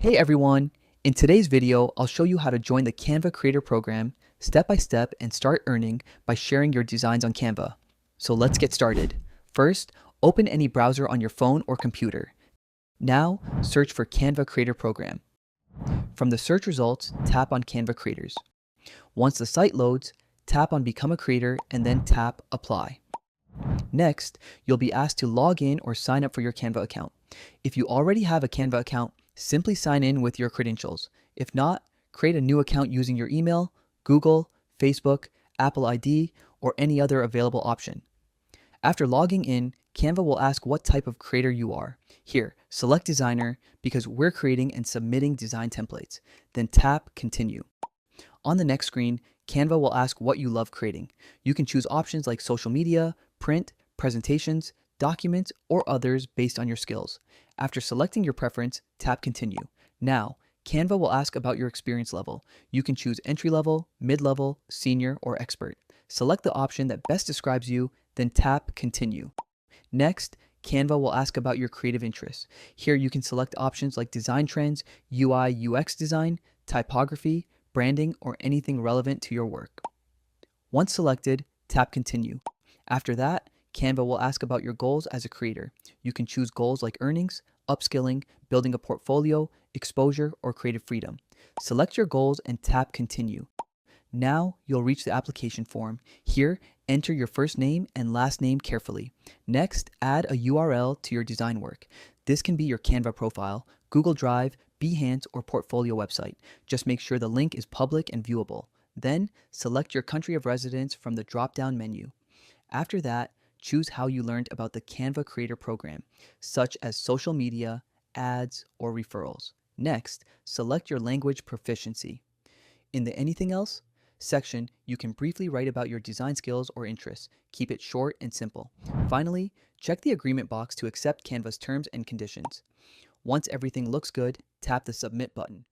Hey everyone! In today's video, I'll show you how to join the Canva Creator Program step by step and start earning by sharing your designs on Canva. So let's get started. First, open any browser on your phone or computer. Now, search for Canva Creator Program. From the search results, tap on Canva Creators. Once the site loads, tap on Become a Creator and then tap Apply. Next, you'll be asked to log in or sign up for your Canva account. If you already have a Canva account, simply sign in with your credentials. If not, create a new account using your email, Google, Facebook, Apple ID, or any other available option. After logging in, Canva will ask what type of creator you are. Here, select Designer because we're creating and submitting design templates. Then tap Continue. On the next screen, Canva will ask what you love creating. You can choose options like social media, print, presentations, documents, or others based on your skills. After selecting your preference, tap Continue. Now, Canva will ask about your experience level. You can choose entry level, mid-level, senior, or expert. Select the option that best describes you, then tap Continue. Next, Canva will ask about your creative interests. Here you can select options like design trends, UI, UX design, typography, branding, or anything relevant to your work. Once selected, tap Continue. After that, Canva will ask about your goals as a creator. You can choose goals like earnings, upskilling, building a portfolio, exposure, or creative freedom. Select your goals and tap Continue. Now you'll reach the application form. Here, enter your first name and last name carefully. Next, add a URL to your design work. This can be your Canva profile, Google Drive, Behance, or portfolio website. Just make sure the link is public and viewable. Then, select your country of residence from the drop-down menu. After that, choose how you learned about the Canva Creator Program, such as social media, ads, or referrals. Next, select your language proficiency. In the Anything Else section, you can briefly write about your design skills or interests. Keep it short and simple. Finally, check the agreement box to accept Canva's terms and conditions. Once everything looks good, tap the Submit button.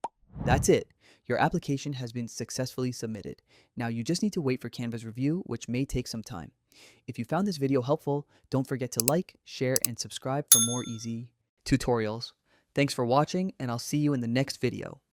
That's it. Your application has been successfully submitted. Now you just need to wait for Canva's review, which may take some time. If you found this video helpful, don't forget to like, share, and subscribe for more easy tutorials. Thanks for watching, and I'll see you in the next video.